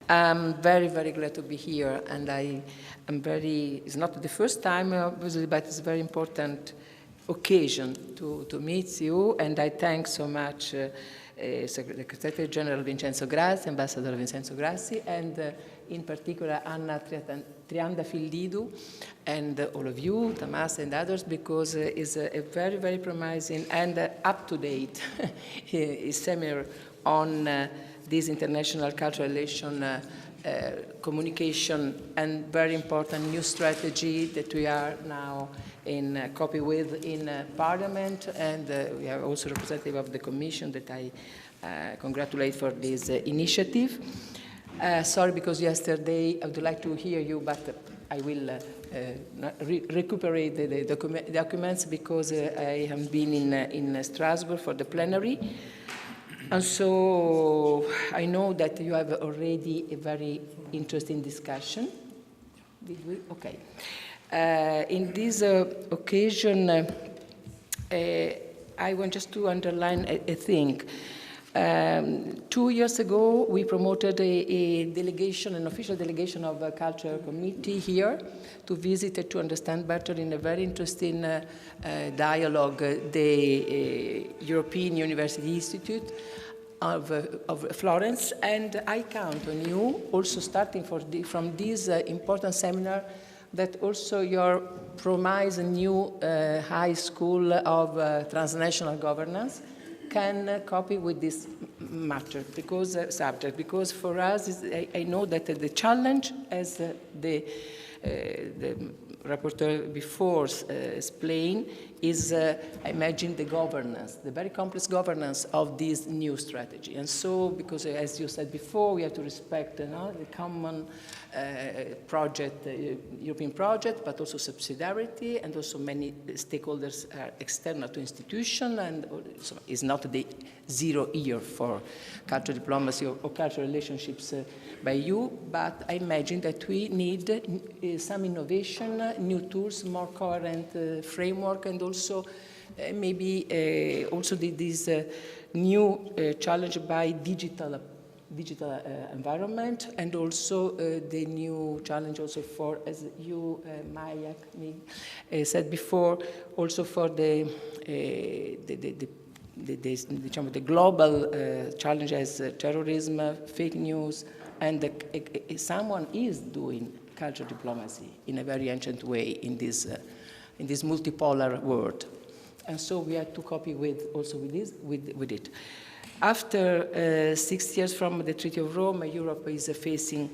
I'm very, very glad to be here, and it's not the first time, obviously, but it's a very important occasion to meet you, and I thank so much Secretary General Vincenzo Grassi, Ambassador Vincenzo Grassi, and in particular Anna Triandafyllidou, and all of you, Tamás and others, because it's a very, very promising and up-to-date seminar on this international cultural relation communication and very important new strategy that we are now in copy with in Parliament, and we are also representative of the Commission that I congratulate for this initiative. Sorry, because yesterday I would like to hear you, but I will recuperate the documents because I have been in Strasbourg for the plenary. And so I know that you have already a very interesting discussion. Did we? Okay. In this occasion, I want just to underline a thing. 2 years ago, we promoted a delegation, an official delegation of a culture committee here to visit and to understand better in a very interesting dialogue the European University Institute of Florence, and I count on you also starting from this important seminar that also your promise a new high school of transnational governance can copy with this matter, because subject, because for us, I know that the challenge, as the rapporteur before explained, is, I imagine, the governance, the very complex governance of this new strategy. And so, because as you said before, we have to respect the common project, European project, but also subsidiarity, and also many stakeholders are external to institution, and so it's not the 0 year for cultural diplomacy or cultural relationships by you, but I imagine that we need some innovation, new tools, more coherent framework, and also maybe also this new challenge by digital environment, and also the new challenge also for, as you, Mai'a, said before, also for the global challenge as terrorism, fake news, and someone is doing cultural diplomacy in a very ancient way in this multipolar world. And so we have to copy with it. After 6 years from the Treaty of Rome, Europe is facing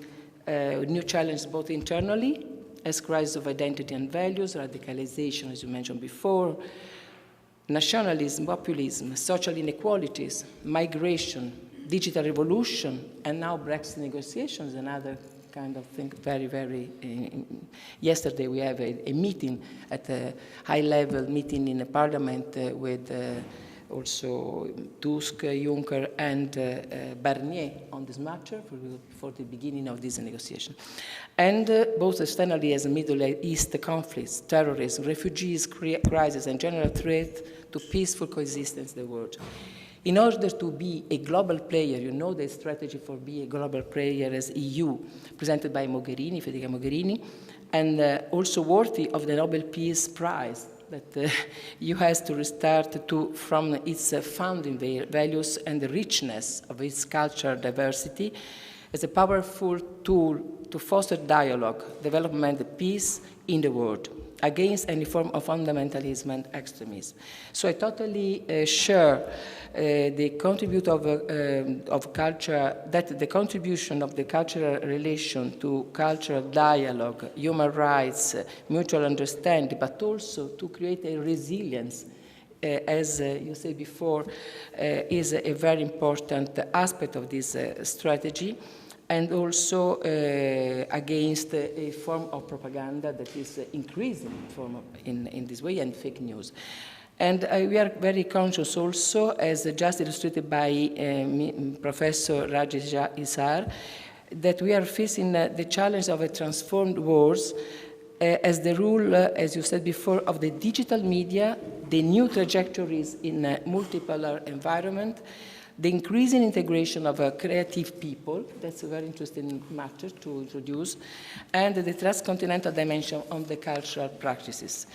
new challenges both internally, as crisis of identity and values, radicalization, as you mentioned before, nationalism, populism, social inequalities, migration, digital revolution, and now Brexit negotiations, another kind of thing, very, very, yesterday we have a meeting at a high-level meeting in the Parliament with also Tusk, Juncker, and Barnier on this matter for the beginning of this negotiation. And both externally as Middle East conflicts, terrorism, refugees, crisis, and general threat to peaceful coexistence in the world. In order to be a global player, you know the strategy for being a global player as EU, presented by Federica Mogherini, and also worthy of the Nobel Peace Prize, that EU has to restart from its founding values and the richness of its cultural diversity as a powerful tool to foster dialogue, development, and peace in the world against any form of fundamentalism and extremism. So I totally share the contribution of culture, that the contribution of the cultural relation to cultural dialogue, human rights, mutual understanding, but also to create a resilience, as you said before, is a very important aspect of this strategy, and also against a form of propaganda that is increasing in this way, and fake news. And we are very conscious also, as just illustrated by Professor Rajesh Isar, that we are facing the challenge of a transformed world as the rule, as you said before, of the digital media, the new trajectories in a multipolar environment, the increasing integration of creative people, that's a very interesting matter to introduce, and the transcontinental dimension of the cultural practices.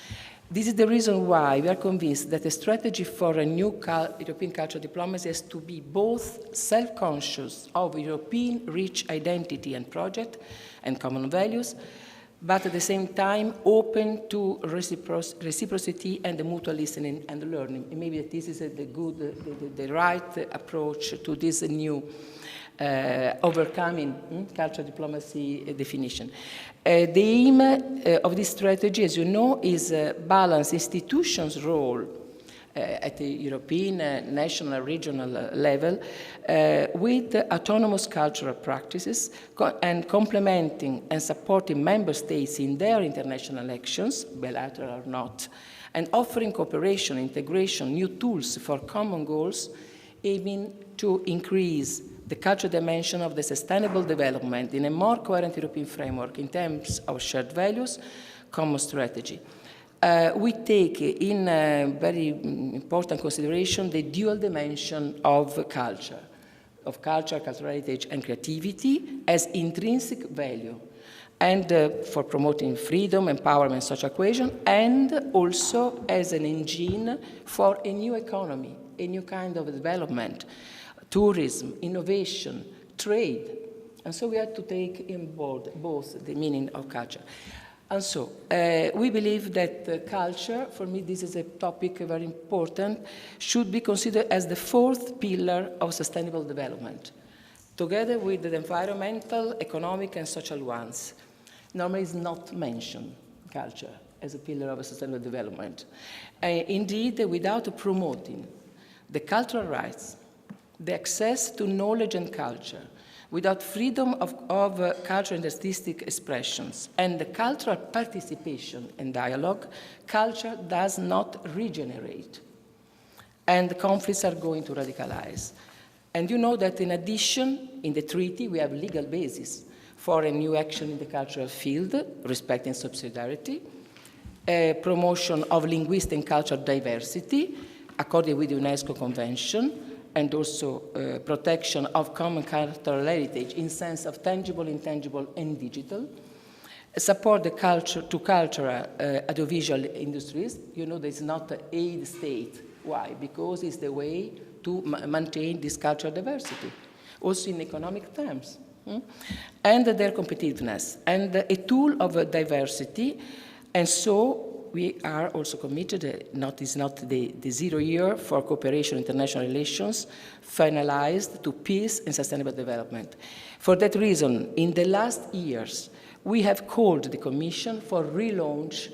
This is the reason why we are convinced that a strategy for a new European cultural diplomacy has to be both self-conscious of European rich identity and project and common values, but at the same time open to reciprocity and the mutual listening and learning. And maybe this is the right approach to this new overcoming cultural diplomacy definition. The aim of this strategy, as you know, is balance institutions' role at the European, national, regional level with autonomous cultural practices and complementing and supporting member states in their international actions, bilateral or not, and offering cooperation, integration, new tools for common goals, aiming to increase the cultural dimension of the sustainable development in a more coherent European framework in terms of shared values, common strategy. We take in very important consideration the dual dimension of culture, cultural heritage and creativity as intrinsic value, and for promoting freedom, empowerment, social cohesion, and also as an engine for a new economy, a new kind of development, tourism, innovation, trade. And so we have to take in board both the meaning of culture. And so we believe that culture, for me this is a topic very important, should be considered as the fourth pillar of sustainable development, together with the environmental, economic, and social ones. Normally is not mentioned, culture, as a pillar of sustainable development. Indeed, without promoting the cultural rights, the access to knowledge and culture, without freedom of cultural and artistic expressions, and the cultural participation and dialogue, culture does not regenerate. And the conflicts are going to radicalize. And you know that in addition, in the treaty, we have legal basis for a new action in the cultural field, respecting subsidiarity, promotion of linguistic and cultural diversity, according with the UNESCO Convention, and also protection of common cultural heritage in sense of tangible, intangible, and digital. Support the culture to cultural audiovisual industries. You know, there's not an aid state. Why? Because it's the way to maintain this cultural diversity, also in economic terms. And their competitiveness, and a tool of diversity. And so we are also committed, is not the 0 year for cooperation, international relations, finalized to peace and sustainable development. For that reason, in the last years, we have called the Commission for relaunch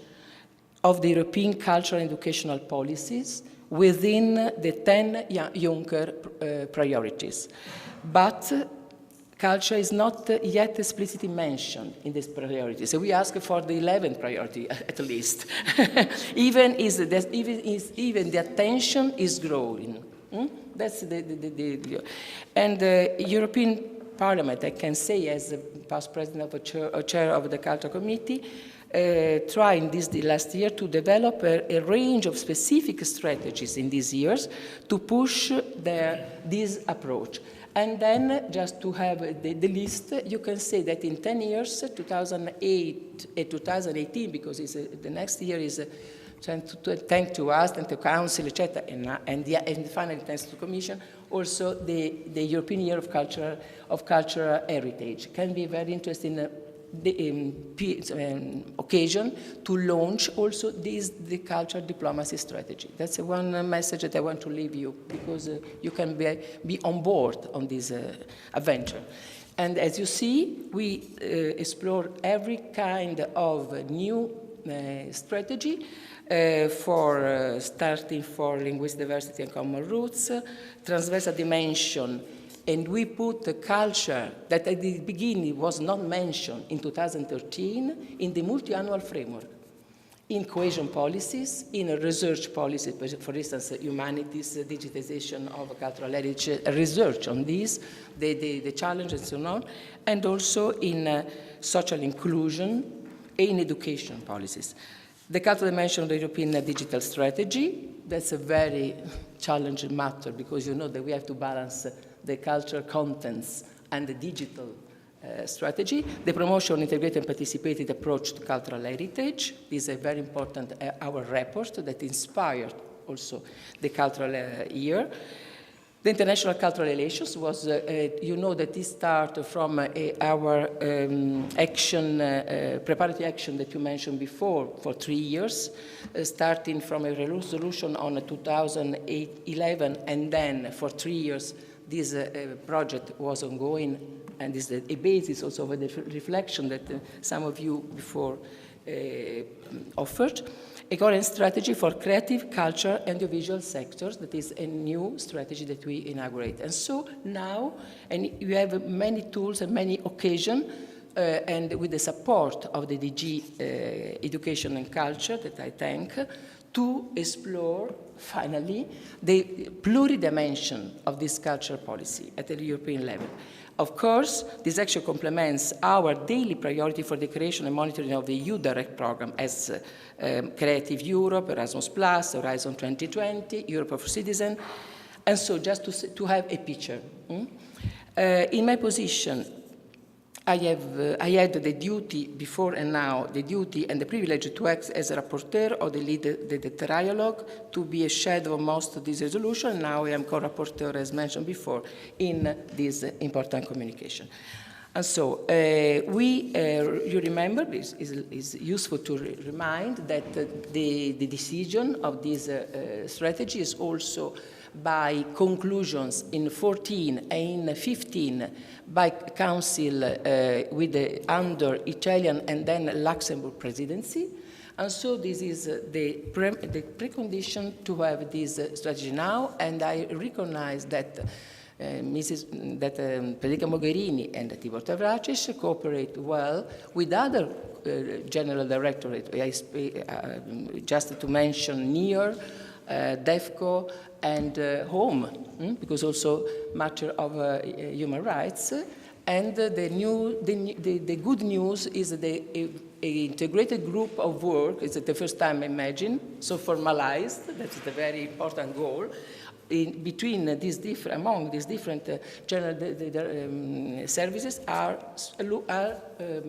of the European cultural and educational policies within the 10 Juncker priorities. But culture is not yet explicitly mentioned in this priority. So we ask for the 11th priority, at least. even the attention is growing. That's and the European Parliament, I can say, as past president of a chair of the Culture Committee, trying the last year to develop a range of specific strategies in these years to push this approach. And then, just to have the list, you can say that in 10 years, 2008 and 2018, because the next year is thanks to us and to Council, etc., and finally thanks to the Commission, also the European Year of Cultural Heritage can be very interesting occasion to launch also the cultural diplomacy strategy. That's one message that I want to leave you, because you can be on board on this adventure. And as you see, we explore every kind of new strategy for starting for linguistic diversity and common roots, transversal dimension. And we put the culture that at the beginning was not mentioned in 2013 in the multi-annual framework, in cohesion policies, in research policies, for instance, humanities, digitization of cultural heritage, research on these, the challenges and so on, and also in social inclusion, in education policies. The cultural dimension of the European digital strategy, that's a very challenging matter because you know that we have to balance the cultural contents and the digital strategy. The promotion of integrated and participated approach to cultural heritage is a very important our report that inspired also the cultural year. The international cultural relations was, you know that this started from our action, preparatory action that you mentioned before for 3 years, starting from a resolution on 2011, and then for 3 years this project was ongoing, and is a basis also for the reflection that some of you before offered. A coherent strategy for creative, culture, and audiovisual sectors. That is a new strategy that we inaugurate. And so now, and you have many tools and many occasions, and with the support of the DG Education and Culture, that I thank, to explore, finally, the pluridimension of this cultural policy at the European level. Of course, this action complements our daily priority for the creation and monitoring of the EU Direct program as Creative Europe, Erasmus+, Horizon 2020, Europe for Citizens, and so just to have a picture. In my position, I had the duty before and now, the duty and the privilege to act as a rapporteur of the trialogue, to be a shadow of most of this resolution. Now I am co-rapporteur, as mentioned before, in this important communication. And so you remember, it's useful to remind that the decision of this strategy is also by conclusions in 14 and in 15 by Council with under Italian and then Luxembourg presidency. And so this is the precondition to have this strategy now, and I recognize that Federica Mogherini and Tibor Tavracis cooperate well with other general directorates, just to mention NEAR, DEFCO, and Home, because also matter of human rights. And the good news is the integrated group of work is the first time I imagine, so formalized. That's the very important goal. Among these different general services are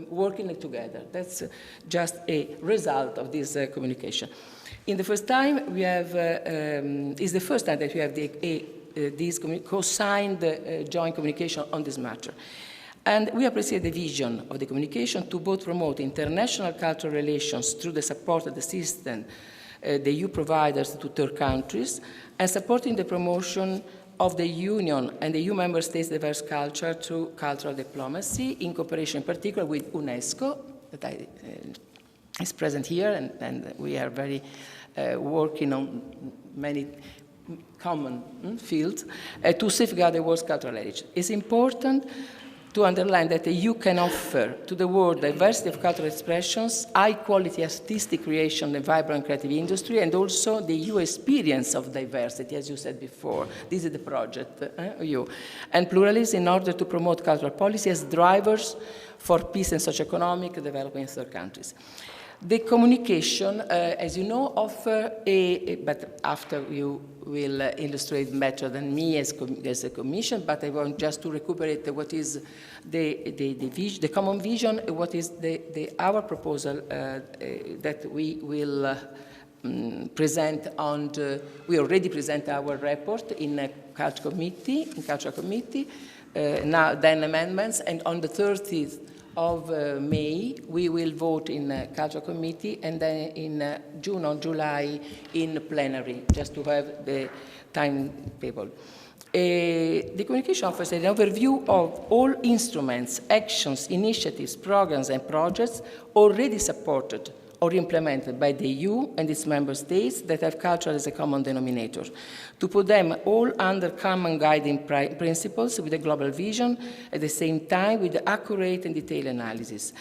working together. That's just a result of this communication. In the first time, we have, is the first time that we have this co-signed joint communication on this matter. And we appreciate the vision of the communication to both promote international cultural relations through the support of the system, the EU providers to third countries, and supporting the promotion of the Union and the EU member states' diverse culture through cultural diplomacy, in cooperation in particular with UNESCO, that is present here, and we are very working on many common fields to safeguard the world's cultural heritage. It's important to underline that the EU can offer to the world diversity of cultural expressions, high-quality artistic creation, and vibrant creative industry, and also the EU experience of diversity, as you said before. This is the project, EU. And pluralism in order to promote cultural policy as drivers for peace and socio-economic development in third countries. The communication, as you know, offer but after you will illustrate better than me as a commission, but I want just to recuperate what is the common vision, what is our proposal that we will present on we already present our report in a culture committee, now then amendments, and on the 30th of May, we will vote in Culture Committee, and then in June or July in plenary, just to have the timetable. The communication offers an overview of all instruments, actions, initiatives, programs, and projects already supported or implemented by the EU and its member states that have culture as a common denominator, to put them all under common guiding principles with a global vision, at the same time with accurate and detailed analysis.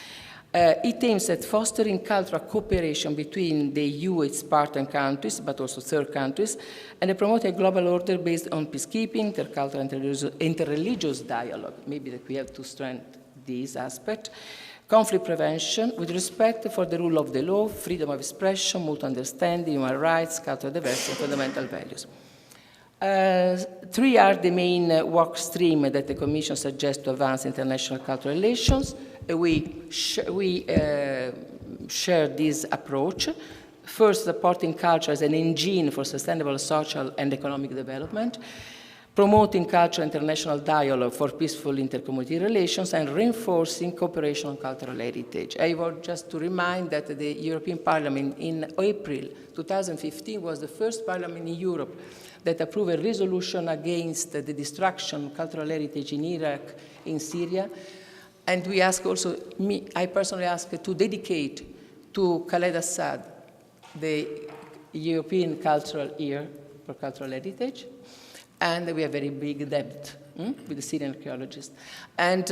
It aims at fostering cultural cooperation between the EU, its partner countries, but also third countries, and to promote a global order based on peacekeeping, intercultural, interreligious dialogue. Maybe that we have to strengthen this aspect. conflict prevention with respect for the rule of the law, freedom of expression, mutual understanding, human rights, cultural diversity, and fundamental values. 3 are the main work streams that the Commission suggests to advance international cultural relations. We share this approach. First, supporting culture as an engine for sustainable social and economic development, promoting cultural international dialogue for peaceful intercommunity relations, and reinforcing cooperation on cultural heritage. I want just to remind that the European Parliament in April 2015 was the first parliament in Europe that approved a resolution against the destruction of cultural heritage in Iraq, in Syria. And we ask also, I personally ask to dedicate to Khaled Assad the European Cultural Year for Cultural Heritage. And we have very big debt with the Syrian archaeologists. And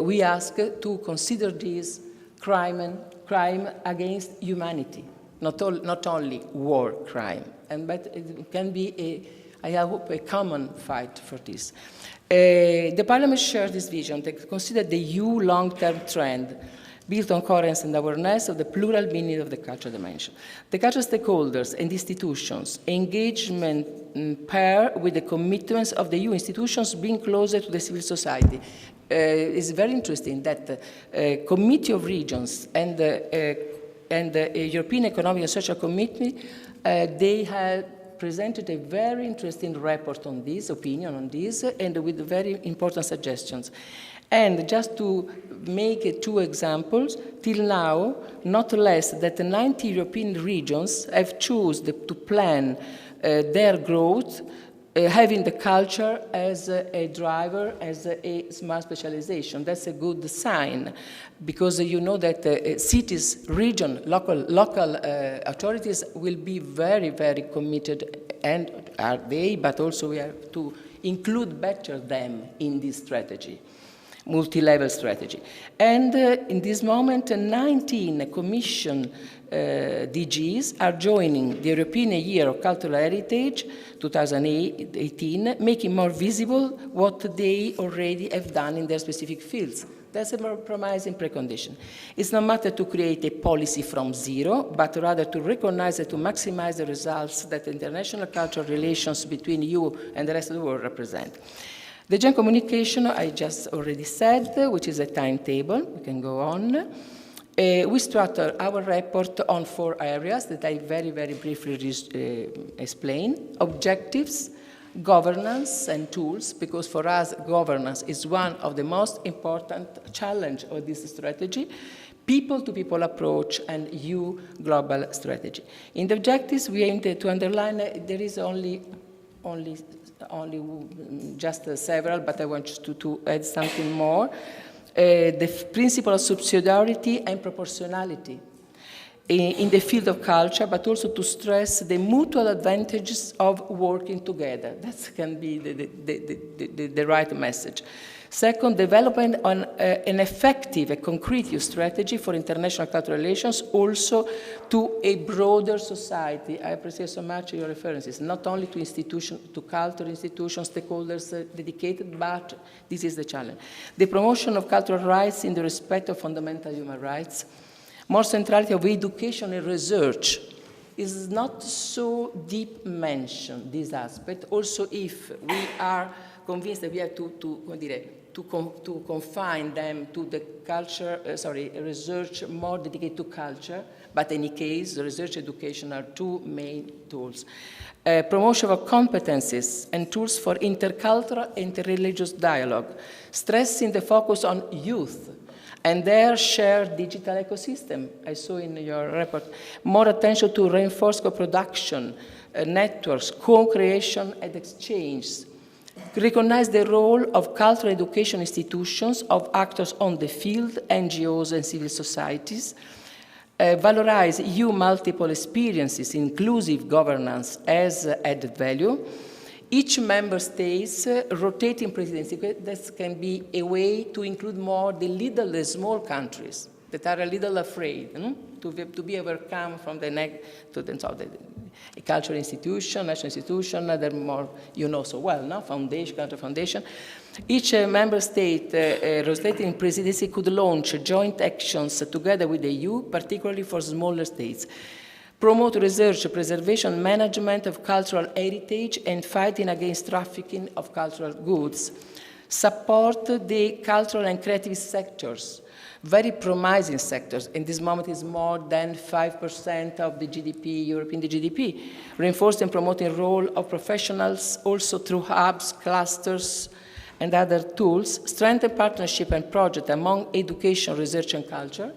we ask to consider this crime against humanity, not only war crime, but it can be, I hope, a common fight for this. The Parliament shares this vision to consider the EU long-term trend built on coherence and awareness of the plural meaning of the cultural dimension. The cultural stakeholders and institutions' engagement pair with the commitments of the EU institutions being closer to the civil society. It's very interesting that the Committee of Regions and the European Economic and Social Committee, they have presented a very interesting report on this, opinion on this, and with very important suggestions. And just to make 2 examples, till now, not less than 90 European regions have chosen to plan their growth, having the culture as a driver, as a smart specialization. That's a good sign, because you know that cities, region, local authorities will be very, very committed, and are they, but also we have to include better them in this strategy. Multi-level strategy. And in this moment, 19 Commission DGs are joining the European Year of Cultural Heritage 2018, making more visible what they already have done in their specific fields. That's a more promising precondition. It's not matter to create a policy from zero, but rather to recognize and to maximize the results that international cultural relations between you and the rest of the world represent. The joint communication, I just already said, which is a timetable. We can go on. We structure our report on 4 areas that I very, very briefly explain. Objectives, governance, and tools, because for us, governance is one of the most important challenges of this strategy. People-to-people approach and EU global strategy. In the objectives, we aim to underline there is only just several, but I want to add something more. The principle of subsidiarity and proportionality in the field of culture, but also to stress the mutual advantages of working together. That can be the right message. Second, development on an effective and concrete EU strategy for international cultural relations, also to a broader society. I appreciate so much your references, not only to institutions, to cultural institutions, stakeholders dedicated, but this is the challenge. The promotion of cultural rights in the respect of fundamental human rights, more centrality of education and research is not so deep mentioned, this aspect. Also, if we are convinced that we have to confine them to the culture, research more dedicated to culture, but in any case, research and education are 2 main tools. Promotion of competencies and tools for intercultural and interreligious dialogue, stressing the focus on youth and their shared digital ecosystem. I saw in your report, more attention to reinforce co-production, networks, co-creation and exchange. Recognize the role of cultural education institutions, of actors on the field, NGOs and civil societies. Valorize EU multiple experiences, inclusive governance as added value. Each member state's rotating presidency, that can be a way to include more the small countries that are a little afraid to be overcome from the a cultural institution, national institution, they're more, you know so well, no? Foundation, cultural foundation. Each member state rotating presidency could launch joint actions together with the EU, particularly for smaller states. Promote research, preservation, management of cultural heritage, and fighting against trafficking of cultural goods. Support the cultural and creative sectors, very promising sectors. In this moment, it's more than 5% of the GDP, European GDP. Reinforce and promote the role of professionals also through hubs, clusters, and other tools. Strengthen partnership and project among education, research, and culture.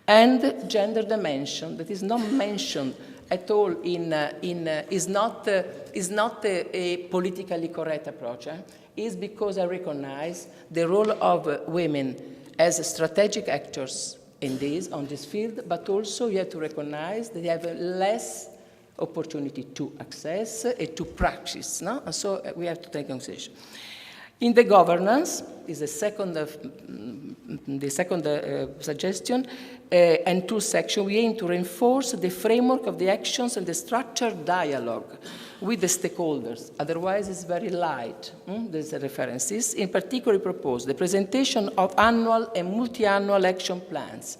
And gender dimension that is not mentioned at all is not a politically correct approach. Is because I recognize the role of women as strategic actors on this field, but also you have to recognize that they have less opportunity to access and to practice. No? And so we have to take consideration. In the governance is the second suggestion, and two sections, we aim to reinforce the framework of the actions and the structured dialogue with the stakeholders. Otherwise, it's very light, these references. In particular, we propose the presentation of annual and multi-annual action plans,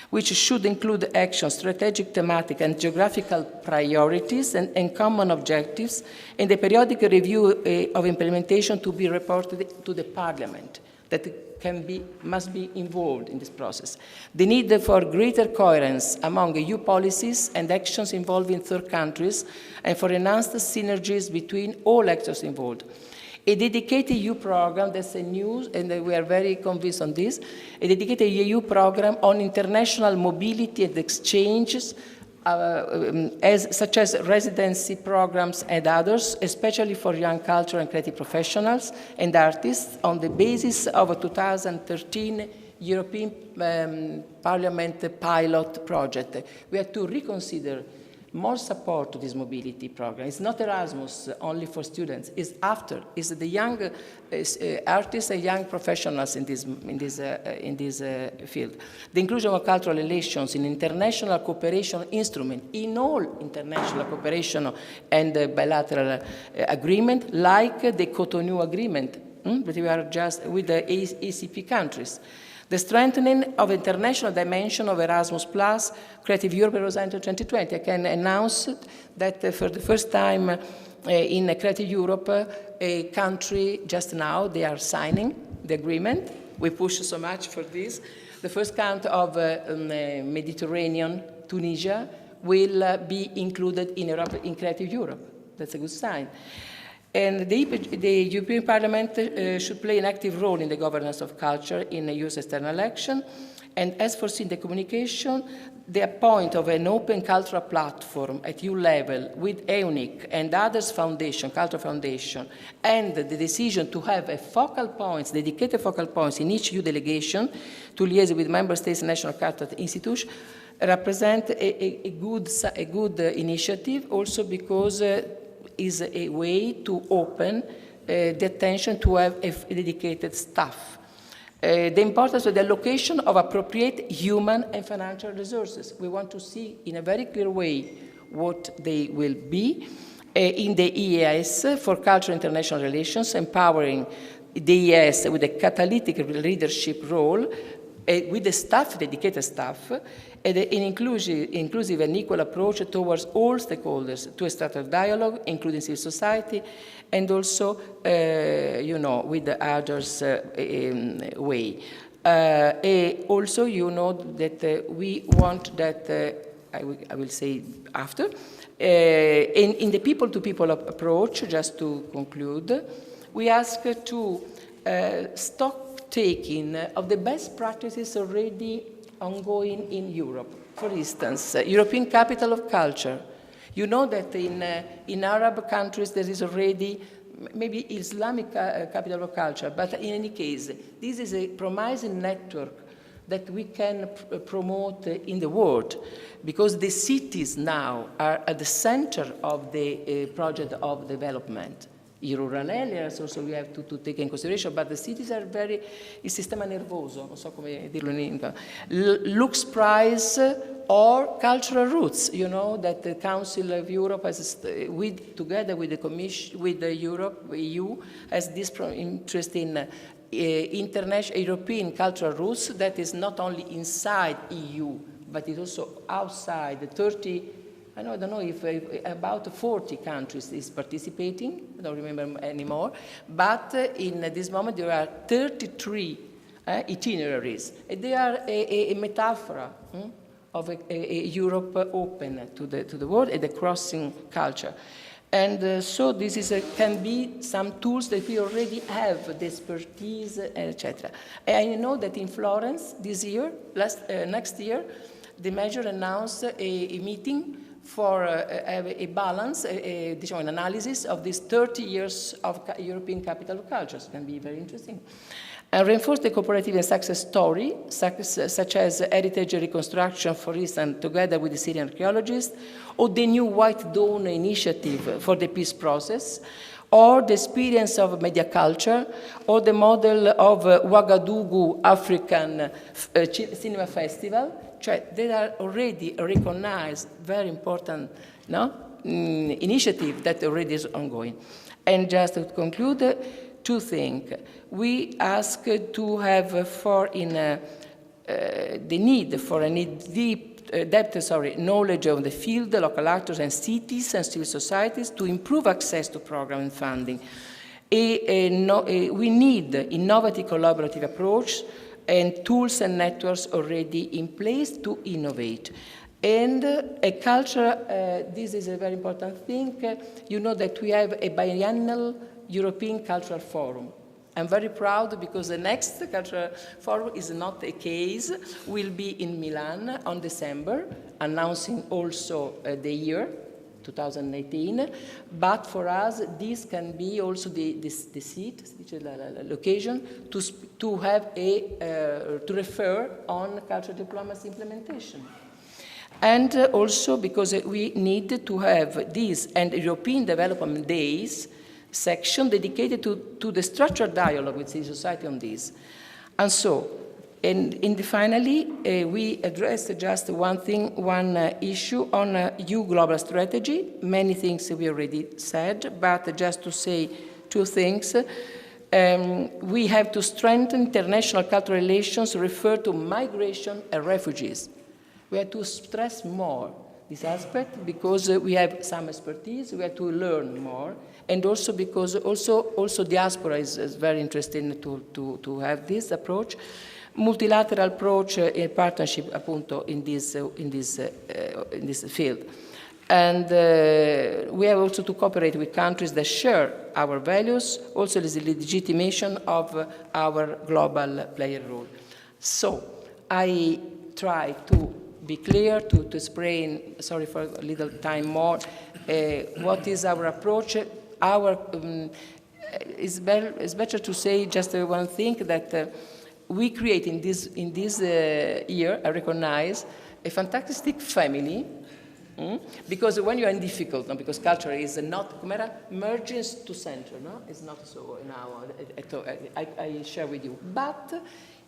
which should include action, strategic, thematic, and geographical priorities and common objectives, and the periodic review of implementation to be reported to the Parliament that must be involved in this process. The need for greater coherence among EU policies and actions involving third countries, and for enhanced synergies between all actors involved. A dedicated EU program, that's a news, and we are very convinced on this, a dedicated EU program on international mobility and exchanges, such as residency programs and others, especially for young cultural and creative professionals and artists, on the basis of a 2013 European Parliament pilot project. We have to reconsider more support to this mobility program. It's not Erasmus only for students. It's after. It's the young artists and young professionals in this field. The inclusion of cultural relations in international cooperation instrument, in all international cooperation and bilateral agreement, like the Cotonou agreement that we are just with the ACP countries. The strengthening of international dimension of Erasmus+, Creative Europe Horizon 2020. I can announce that for the first time in Creative Europe, a country just now, they are signing the agreement. We push so much for this. The first country of Mediterranean, Tunisia, will be included in Creative Europe. That's a good sign. And the European Parliament should play an active role in the governance of culture in EU's external action. And as foreseen in the communication, the appointment of an open cultural platform at EU level with EUNIC and others foundation, cultural foundation, and the decision to have a focal points, dedicated focal points in each EU delegation to liaise with member states and national cultural institutions represent a good initiative, also because is a way to open the attention to have a dedicated staff. The importance of the allocation of appropriate human and financial resources. We want to see in a very clear way what they will be in the EAS for Cultural International Relations, empowering the EAS with a catalytic leadership role, with the staff, dedicated staff, and an inclusive and equal approach towards all stakeholders to a structured dialogue, including civil society, and also, with the others way. Also, you know that we want that, I will say after, in the people-to-people approach, just to conclude, we ask to stock taking of the best practices already ongoing in Europe. For instance, European Capital of Culture. You know that in Arab countries there is already maybe Islamic capital of culture, but in any case, this is a promising network that we can promote in the world, because the cities now are at the center of the project of development. in rural areas also we have to take in consideration, but the cities are very, il sistema nervoso, non so come dirlo in inglese, looks price or cultural roots, you know, that the Council of Europe has, together with the Commission, with the EU, has this interest in international European cultural roots that is not only inside EU, but is also outside the 30, I don't know if about 40 countries is participating, I don't remember anymore, but in this moment there are 33 itineraries. They are a metaphor of a Europe open to the world and the crossing culture. And so this is can be some tools that we already have, the expertise, etc. And I know that in Florence this year, next year, the Major announced a meeting for a balance, an analysis of these 30 years of European Capital of Cultures. It can be very interesting. And reinforce the cooperative and success story, such as heritage reconstruction, for instance, together with the Syrian archaeologists, or the new White Dawn initiative for the peace process, or the experience of media culture, or the model of Ouagadougou African Cinema Festival. They are already recognized, very important initiative that already is ongoing. And just to conclude, two things. We ask to have the need for a depth knowledge of the field, local actors and cities and civil societies to improve access to program and funding. We need innovative collaborative approach and tools and networks already in place to innovate. And a culture, this is a very important thing. You know that we have a biennial European Cultural Forum. I'm very proud because the next Cultural Forum is not a case, will be in Milan on December, announcing also the year, 2018. But for us, this can be also the seat, location, to have to refer on cultural diplomacy implementation. And also because we need to have this and European Development Days section dedicated to the structured dialogue with civil society on this. And so, finally, we addressed just one issue on EU global strategy. Many things we already said, but just to say two things. We have to strengthen international cultural relations refer to migration and refugees. We have to stress more this aspect because we have some expertise, we have to learn more, and also because also diaspora is very interesting to have this approach. Multilateral approach in partnership appunto in this field. And we have also to cooperate with countries that share our values, also the legitimation of our global player role. So I try to be clear, to explain, sorry for a little time more, what is our approach. It's better to say just one thing, that we create in this year, I recognize, a fantastic family, because when you are in difficult, because culture is not, merges to center, no? It's not so now, I share with you. But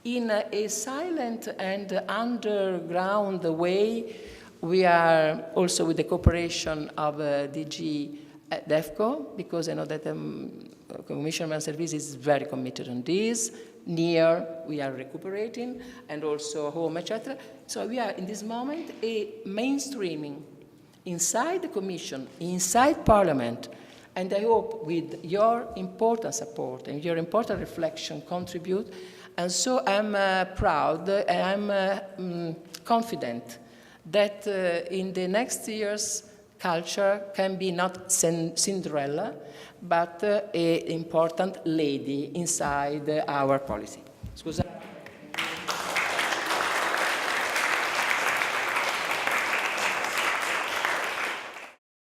in a silent and underground way, we are also with the cooperation of DG DEFCO, because I know that Commission on Service is very committed on this. Near, we are recuperating, and also home, etc. So we are, in this moment, a mainstreaming inside the Commission, inside Parliament, and I hope with your important support and your important reflection contribute. And so I'm proud and I'm confident that in the next years, culture can be not Cinderella, but an important lady inside our policy. Scusa.